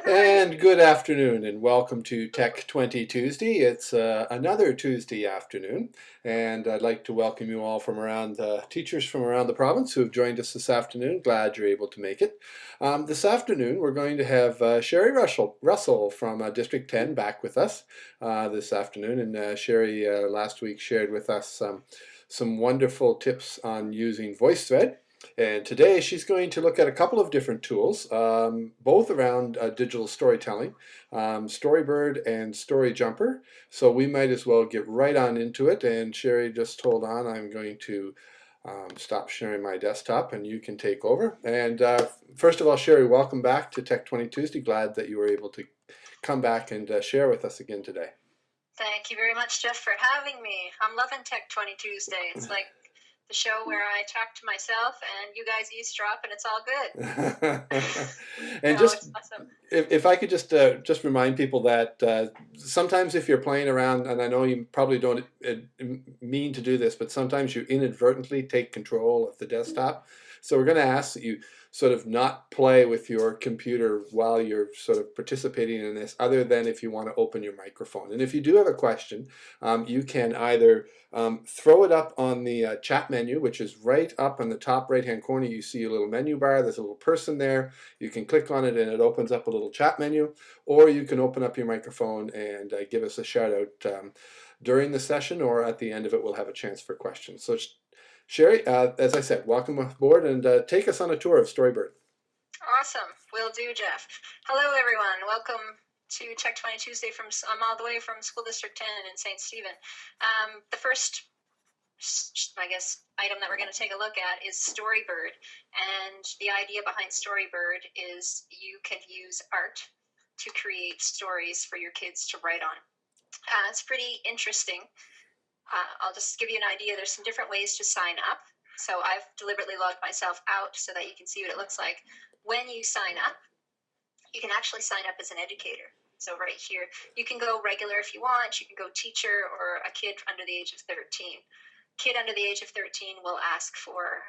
And good afternoon, and welcome to Tech20 Tuesday. It's another Tuesday afternoon, and I'd like to welcome you all from around teachers from around the province who have joined us this afternoon. Glad you're able to make it. This afternoon, we're going to have Sherry Russell from District 10 back with us this afternoon, and Sherry last week shared with us some wonderful tips on using VoiceThread. And today she's going to look at a couple of different tools, both around digital storytelling, Storybird and Storyjumper. So we might as well get right on into it. And Sherry, just hold on. I'm going to stop sharing my desktop and you can take over. And first of all, Sherry, welcome back to Tech20 Tuesday. Glad that you were able to come back and share with us again today. Thank you very much, Jeff, for having me. I'm loving Tech20 Tuesday. It's like the show where I talk to myself and you guys eavesdrop and it's all good. And just awesome. If I could just remind people that sometimes if you're playing around, and I know you probably don't mean to do this, but sometimes you inadvertently take control of the desktop. So we're going to ask that you sort of not play with your computer while you're sort of participating in this, other than if you want to open your microphone. And if you do have a question, you can either throw it up on the chat menu, which is right up in the top right-hand corner. You see a little menu bar. There's a little person there. You can click on it and it opens up a little chat menu, or you can open up your microphone and give us a shout out during the session, or at the end of it, we'll have a chance for questions. So Sherry, as I said, welcome aboard and take us on a tour of Storybird. Awesome. Will do, Jeff. Hello, everyone. Welcome to Tech20 Tuesday. I'm all the way from School District 10 in St. Stephen. The first, I guess, item that we're going to take a look at is Storybird. And the idea behind Storybird is you can use art to create stories for your kids to write on. It's pretty interesting. I'll just give you an idea. There's some different ways to sign up. So I've deliberately logged myself out so that you can see what it looks like. When you sign up, you can actually sign up as an educator. So right here, you can go regular if you want. You can go teacher or a kid under the age of 13. Kid under the age of 13 will ask for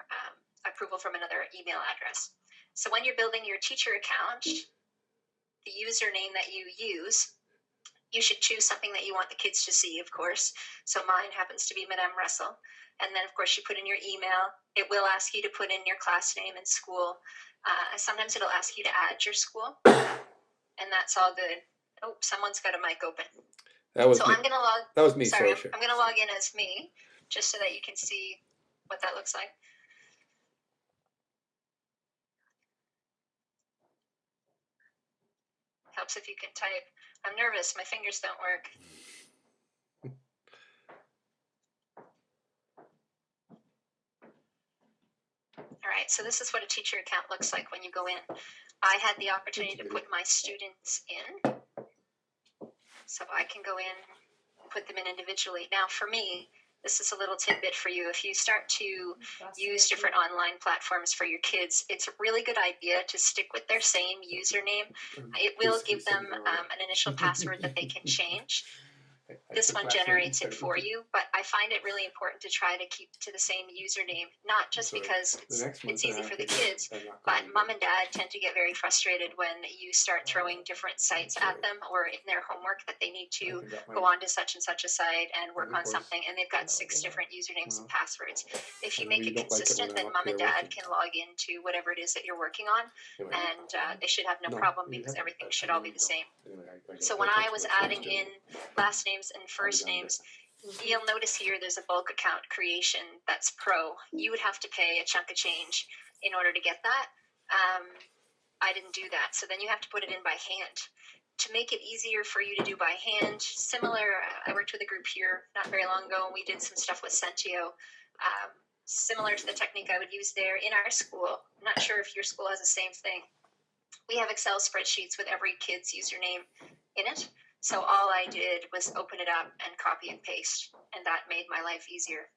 approval from another email address. So when you're building your teacher account, the username that you use, you should choose something that you want the kids to see, of course. So mine happens to be Madame Russell. And then, of course, you put in your email. It will ask you to put in your class name and school. Sometimes it'll ask you to add your school. And that's all good. Oh, someone's got a mic open. That was me. I'm going to log. That was me. Sorry, Sure. I'm going to log in as me, just so that you can see what that looks like. Helps if you can type. I'm nervous. My fingers don't work. All right, so this is what a teacher account looks like when you go in. I had the opportunity to put my students in. So I can go in, put them in individually. Now for me, this is a little tidbit for you. If you start to use different online platforms for your kids, it's a really good idea to stick with their same username. It will give them an initial password that they can change. This one generates it for you, but I find it really important to try to keep to the same username, not just because it's easy for the kids, but mom and dad tend to get very frustrated when you start throwing different sites at them or in their homework that they need to go on to such and such a site and work on something, and they've got 6 different usernames and passwords. If you make it consistent, then mom and dad can log into whatever it is that you're working on, and they should have no problem because everything should all be the same. So when I was adding in last names and first names, you'll notice here there's a bulk account creation that's pro. You would have to pay a chunk of change in order to get that. I didn't do that, so then you have to put it in by hand. To make it easier for you to do by hand, similar, I worked with a group here not very long ago, and we did some stuff with Sentio, similar to the technique I would use there in our school. I'm not sure if your school has the same thing. We have Excel spreadsheets with every kid's username in it. So all I did was open it up and copy and paste, and that made my life easier.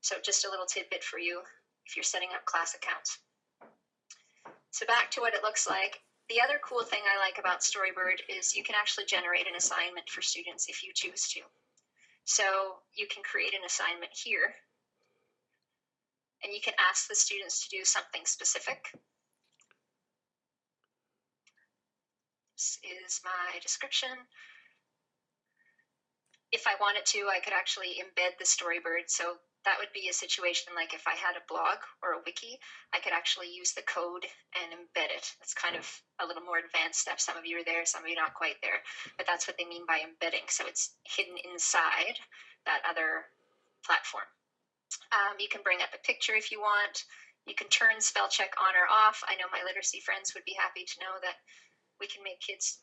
So just a little tidbit for you if you're setting up class accounts. So back to what it looks like. The other cool thing I like about Storybird is you can actually generate an assignment for students if you choose to. So you can create an assignment here, and you can ask the students to do something specific. This is my description. If I wanted to, I could actually embed the Storybird. So that would be a situation like if I had a blog or a wiki, I could actually use the code and embed it. That's kind of a little more advanced step. Some of you are there, some of you are not quite there, but that's what they mean by embedding. So it's hidden inside that other platform. You can bring up a picture if you want. You can turn spell check on or off. I know my literacy friends would be happy to know that we can make kids,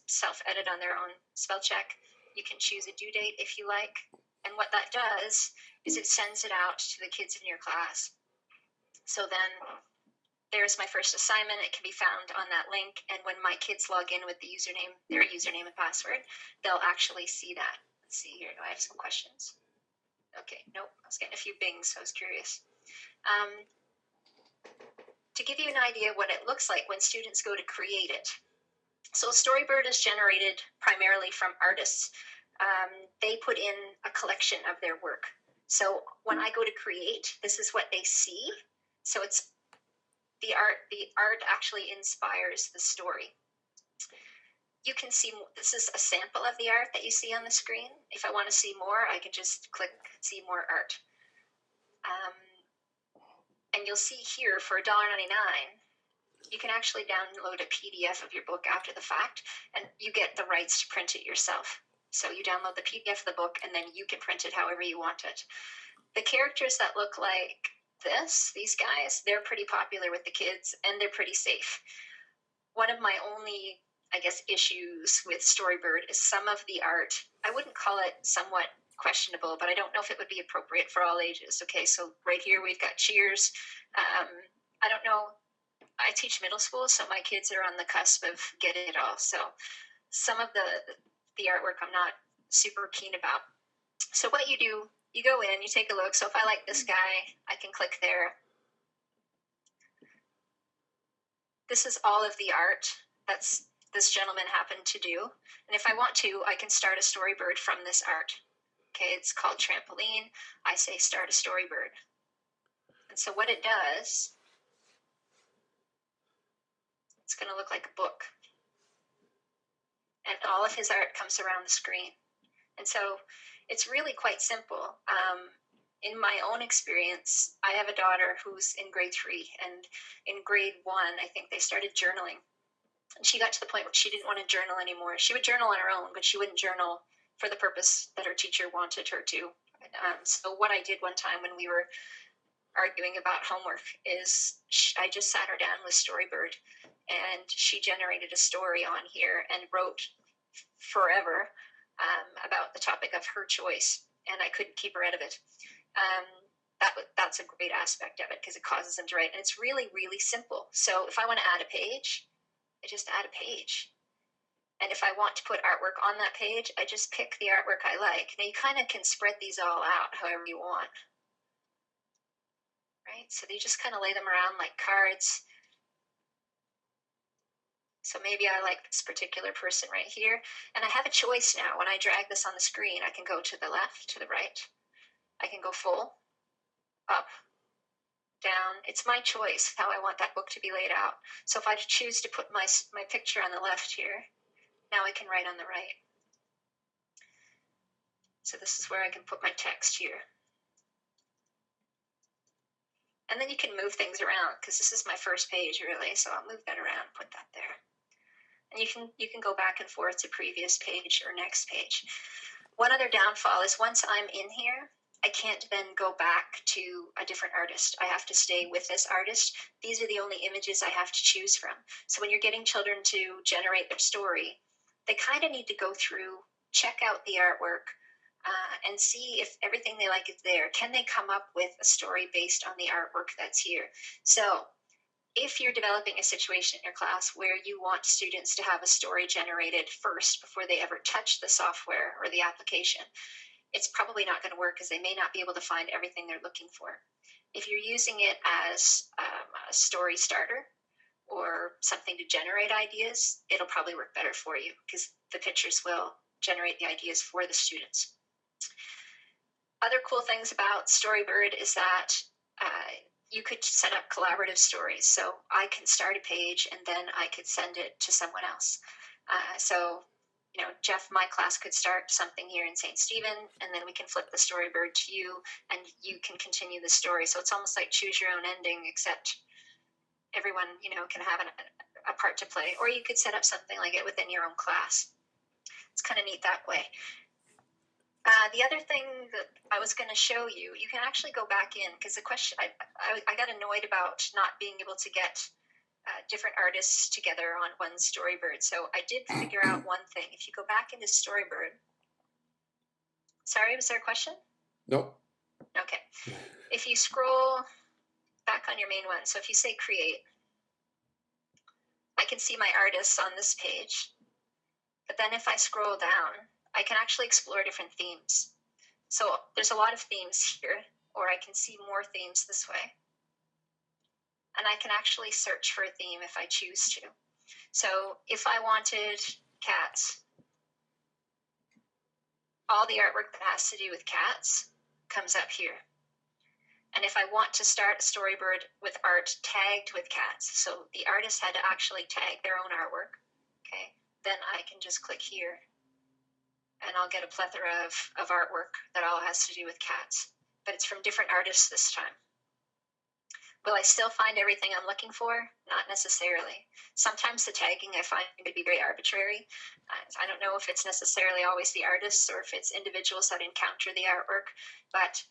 self-edit on their own spell check. You can choose a due date if you like. And what that does is it sends it out to the kids in your class. So then there's my first assignment. It can be found on that link. And when my kids log in with the username, their username and password, they'll actually see that. Let's see here. Do I have some questions? Okay, nope. I was getting a few bings, so I was curious. To give you an idea what it looks like when students go to create it. So Storybird is generated primarily from artists. They put in a collection of their work. So when I go to create, this is what they see. So it's the art actually inspires the story. You can see, this is a sample of the art that you see on the screen. If I want to see more, I can just click see more art. And you'll see here for $1.99, you can actually download a PDF of your book after the fact, and you get the rights to print it yourself. So you download the PDF of the book, and then you can print it however you want it. The characters that look like these guys, they're pretty popular with the kids, and they're pretty safe. One of my only, I guess, issues with Storybird is some of the art. I wouldn't call it somewhat questionable, but I don't know if it would be appropriate for all ages. Okay, so right here we've got Cheers. I don't know. I teach middle school, so my kids are on the cusp of getting it all. So some of the artwork I'm not super keen about. So what you do, you go in, you take a look. So if I like this guy, I can click there. This is all of the art that's this gentleman happened to do. And if I want to, I can start a Storybird from this art. Okay, it's called Trampoline. I say start a Storybird. And so what it does, it's going to look like a book. And all of his art comes around the screen. And so it's really quite simple. In my own experience, I have a daughter who's in grade 3, and in grade 1, I think they started journaling. And she got to the point where she didn't want to journal anymore. She would journal on her own, but she wouldn't journal for the purpose that her teacher wanted her to. So what I did one time when we were arguing about homework is I just sat her down with Storybird, and she generated a story on here and wrote forever about the topic of her choice, and I couldn't keep her out of it. That's a great aspect of it because it causes them to write, and it's really, really simple. So if I want to add a page, I just add a page. And if I want to put artwork on that page, I just pick the artwork I like. Now you kind of can spread these all out however you want. Right? So you just kind of lay them around like cards. So maybe I like this particular person right here. And I have a choice now. When I drag this on the screen, I can go to the left, to the right. I can go full, up, down. It's my choice how I want that book to be laid out. So if I choose to put my picture on the left here, now I can write on the right. So this is where I can put my text here. And then you can move things around because this is my first page really. So I'll move that around, put that there. And you can go back and forth to previous page or next page. One other downfall is once I'm in here, I can't then go back to a different artist. I have to stay with this artist. These are the only images I have to choose from. So when you're getting children to generate their story, they kind of need to go through, check out the artwork, and see if everything they like is there. Can they come up with a story based on the artwork that's here? So if you're developing a situation in your class where you want students to have a story generated first before they ever touch the software or the application, it's probably not going to work because they may not be able to find everything they're looking for. If you're using it as a story starter or something to generate ideas, it'll probably work better for you because the pictures will generate the ideas for the students. Other cool things about Storybird is that you could set up collaborative stories. So I can start a page and then I could send it to someone else. So, Jeff, my class could start something here in St. Stephen, and then we can flip the storybird to you, and you can continue the story. So it's almost like choose your own ending, except everyone, can have a part to play. Or you could set up something like it within your own class. It's kind of neat that way. The other thing that I was going to show you, you can actually go back in, because the question, I got annoyed about not being able to get different artists together on one storybird. So I did figure out one thing. If you go back into storybird, sorry, was there a question? Nope. Okay. If you scroll back on your main one, so if you say create, I can see my artists on this page. But then if I scroll down, I can actually explore different themes. So there's a lot of themes here, or I can see more themes this way. And I can actually search for a theme if I choose to. So if I wanted cats, all the artwork that has to do with cats comes up here. And if I want to start a storybird with art tagged with cats, so the artist had to actually tag their own artwork, okay, then I can just click here and I'll get a plethora of artwork that all has to do with cats. But it's from different artists this time. Will I still find everything I'm looking for? Not necessarily. Sometimes the tagging I find to be very arbitrary. I don't know if it's necessarily always the artists or if it's individuals that encounter the artwork, but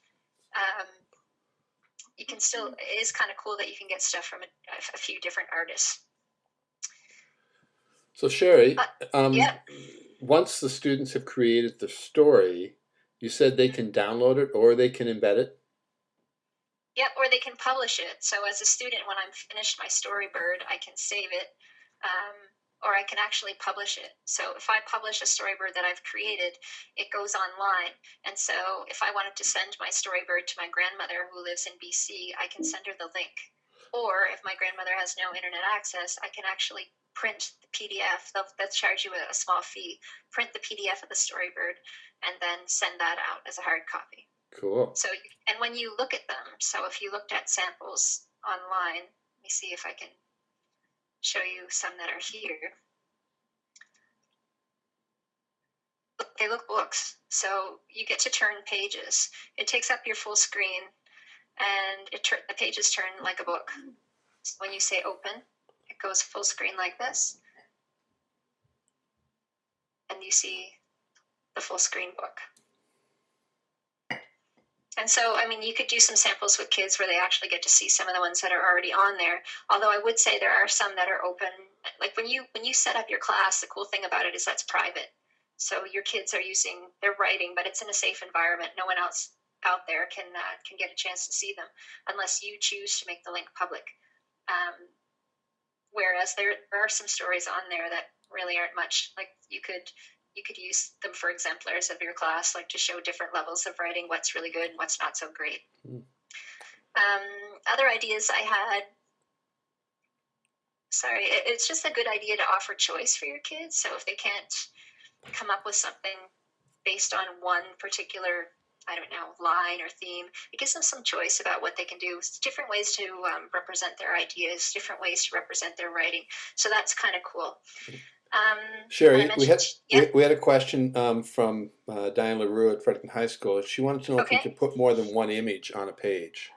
you can still, it is kind of cool that you can get stuff from a few different artists. So Sherry, yeah. Once the students have created the story, you said they can download it or they can embed it? Yep, or they can publish it. So as a student, when I'm finished my storybird, I can save it, or I can actually publish it. So if I publish a storybird that I've created, it goes online. And so if I wanted to send my storybird to my grandmother who lives in BC, I can send her the link. Or if my grandmother has no internet access, I can actually print the PDF. They'll charge you a small fee. Print the PDF of the storybird and then send that out as a hard copy. Cool. So, and when you look at them, so if you looked at samples online, let me see if I can show you some that are here. They look books. So you get to turn pages. It takes up your full screen and the pages turn like a book. So when you say open, it goes full screen like this. And you see the full screen book. And so, I mean, you could do some samples with kids where they actually get to see some of the ones that are already on there. Although I would say there are some that are open. Like when you set up your class, the cool thing about it is that's private. So your kids are they're writing, but it's in a safe environment. No one else out there can get a chance to see them unless you choose to make the link public. Whereas there are some stories on there that really aren't much. Like you could use them for exemplars of your class, like to show different levels of writing, what's really good and what's not so great. Other ideas I had, it's just a good idea to offer choice for your kids. So if they can't come up with something based on one particular, line or theme, it gives them some choice about what they can do. It's different ways to represent their ideas, different ways to represent their writing. So that's kind of cool. Sherry, we had a question from Diane LaRue at Fredericton High School. She wanted to know if you could put more than one image on a page.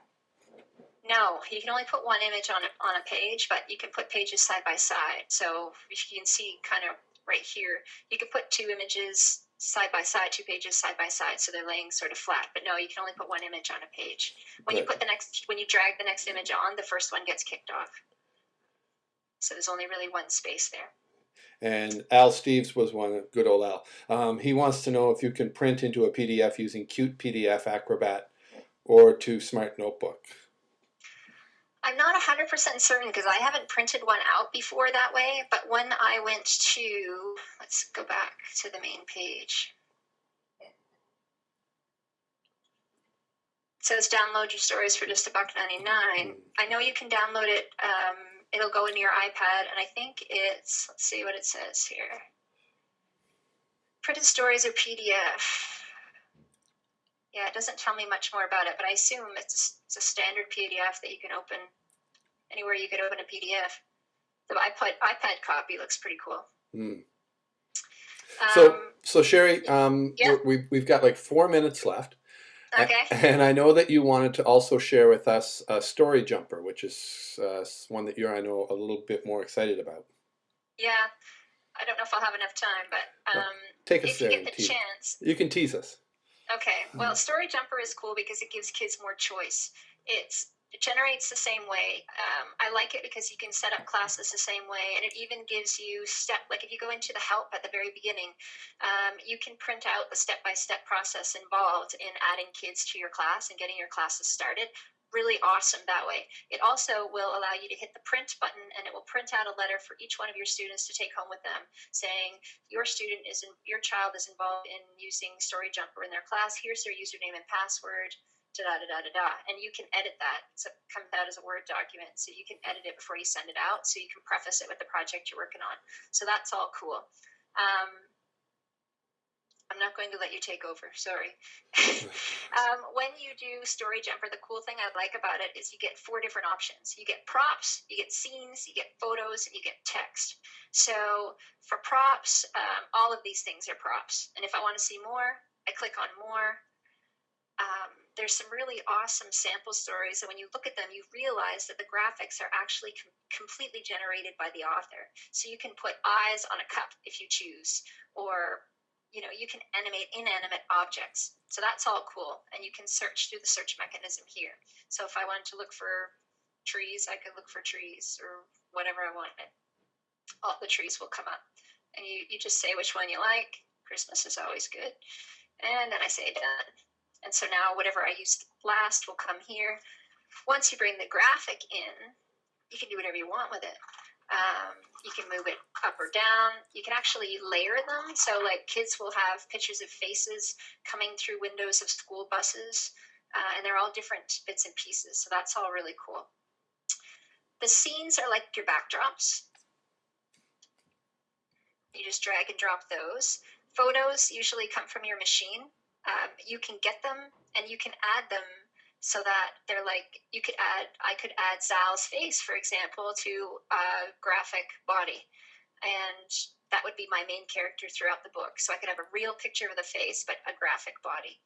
No, you can only put one image on a page, but you can put pages side by side. So if you can see kind of right here, you could put two images side by side, two pages side by side, so they're laying sort of flat. But no, you can only put one image on a page. When you drag the next image on, the first one gets kicked off. So there's only really one space there. And Al Steves was one, good old Al. He wants to know if you can print into a PDF using Cute PDF Acrobat or to Smart Notebook. I'm not 100% certain because I haven't printed one out before that way, but when I went to, let's go back to the main page. It says download your stories for just $1.99. I know you can download it. It'll go into your iPad, and I think it's, let's see what it says here. Printed stories or PDF. Yeah, it doesn't tell me much more about it, but I assume it's a standard PDF that you can open anywhere you could open a PDF. The iPad copy looks pretty cool. So, Um, so Sherry, yeah. we've got like 4 minutes left, Okay. and I know that you wanted to also share with us a story jumper, which is one that I know, a little bit more excited about. Yeah. I don't know if I'll have enough time, but Well, take us if you there get and the tease. chance, You can tease us. okay. Well, Story Jumper is cool because it gives kids more choice. It generates the same way. I like it because you can set up classes the same way, and it even gives you like if you go into the help at the very beginning, you can print out the step-by-step process involved in adding kids to your class and getting your classes started. Really awesome that way. It also will allow you to hit the print button, and it will print out a letter for each one of your students to take home with them, saying your child is involved in using Story Jumper in their class. Here's their username and password. Da da da da da. And you can edit that. So it comes out as a Word document. So you can edit it before you send it out. So you can preface it with the project you're working on. So that's all cool. I'm not going to let you take over. Sorry. When you do Story Jumper, the cool thing I like about it is you get 4 different options. You get props, you get scenes, you get photos, and you get text. So for props, all of these things are props. And if I want to see more, I click on more. There's some really awesome sample stories, and when you look at them, you realize that the graphics are actually completely generated by the author. So you can put eyes on a cup if you choose, or you can animate inanimate objects. So that's all cool, and you can search through the search mechanism here. So if I wanted to look for trees, I could look for trees or whatever I wanted. All the trees will come up, and you just say which one you like. Christmas is always good. And then I say done. And so now whatever I used last will come here. Once you bring the graphic in, you can do whatever you want with it. You can move it up or down. You can actually layer them. So like kids will have pictures of faces coming through windows of school buses, and they're all different bits and pieces. So that's all really cool. The scenes are like your backdrops. You just drag and drop those. Photos usually come from your machine. You can get them and you can add them so that they're like, I could add Zal's face, for example, to a graphic body. And that would be my main character throughout the book. So I could have a real picture of the face, but a graphic body.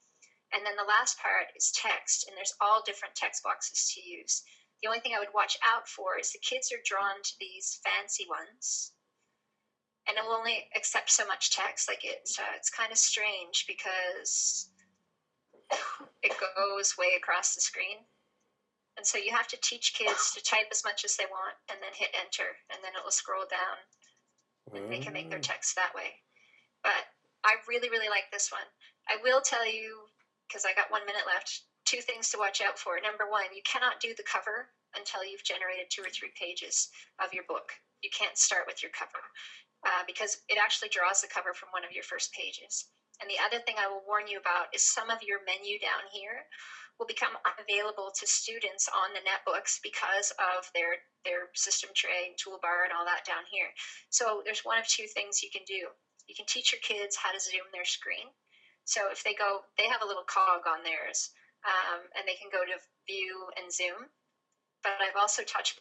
And then the last part is text, and there's all different text boxes to use. The only thing I would watch out for is the kids are drawn to these fancy ones, and it will only accept so much text. Like it's kind of strange because it goes way across the screen. And so you have to teach kids to type as much as they want and then hit enter, and then it will scroll down and they can make their text that way. But I really, really like this one. I will tell you, because I got 1 minute left, 2 things to watch out for. Number 1, you cannot do the cover until you've generated 2 or 3 pages of your book. You can't start with your cover. Because it actually draws the cover from one of your first pages. And the other thing I will warn you about is some of your menu down here will become unavailable to students on the netbooks because of their system tray and toolbar and all that down here. So there's one of 2 things you can do. You can teach your kids how to zoom their screen. So if they have a little cog on theirs, and they can go to view and zoom. But I've also taught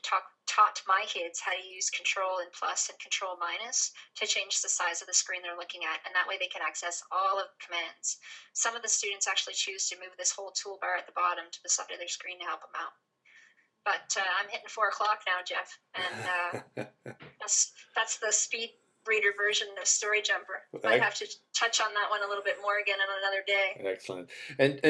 my kids how to use Control and plus and Control minus to change the size of the screen they're looking at, and that way they can access all of the commands. Some of the students actually choose to move this whole toolbar at the bottom to the side of their screen to help them out. But I'm hitting 4 o'clock now, Jeff, and that's the speed reader version of Story Jumper. Might have to touch on that one a little bit more again on another day. Excellent. And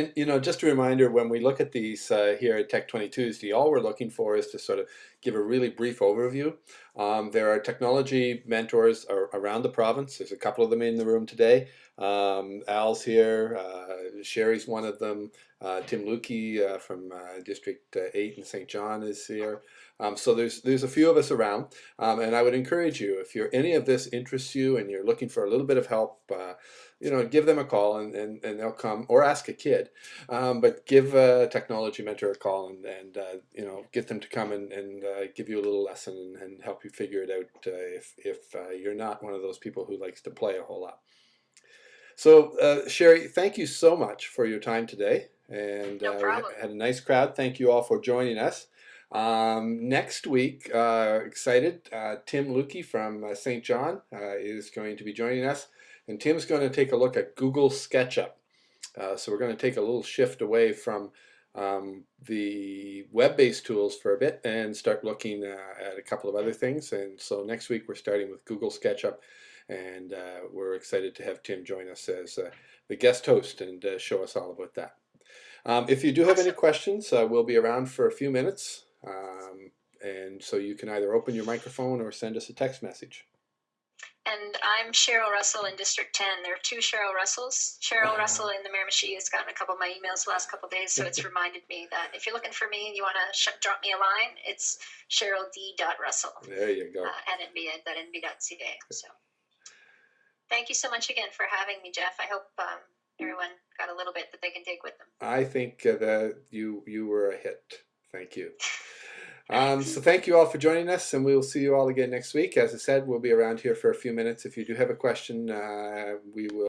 just a reminder, when we look at these here at Tech 20 Tuesday, all we're looking for is to sort of give a really brief overview. There are technology mentors around the province. There's a couple of them in the room today. Al's here, Sherry's one of them, Tim Lukey from District 8 in St. John is here. So there's a few of us around, and I would encourage you, if any of this interests you and you're looking for a little bit of help, give them a call and they'll come, or ask a kid, but give a technology mentor a call and get them to come and give you a little lesson and help you figure it out if you're not one of those people who likes to play a whole lot. So Sherry, thank you so much for your time today, and No problem. we had a nice crowd. Thank you all for joining us. Next week, excited, Tim Lukey from St. John is going to be joining us, and Tim's going to take a look at Google SketchUp. So we're going to take a little shift away from the web-based tools for a bit and start looking at a couple of other things. And so next week we're starting with Google SketchUp, and we're excited to have Tim join us as the guest host and show us all about that. If you do have any questions, we'll be around for a few minutes, and so you can either open your microphone or send us a text message. And I'm Cheryl Russell in District 10. There are two Cheryl Russells. Cheryl Russell in the Miramichi has gotten a couple of my emails the last couple of days, so it's reminded me that if you're looking for me and you want to drop me a line, it's CherylD.Russell. There you go. At nb.ca. So thank you so much again for having me, Jeff. I hope everyone got a little bit that they can take with them. I think that you were a hit. Thank you. So thank you all for joining us, and we will see you all again next week. As I said, we'll be around here for a few minutes. If you do have a question, we will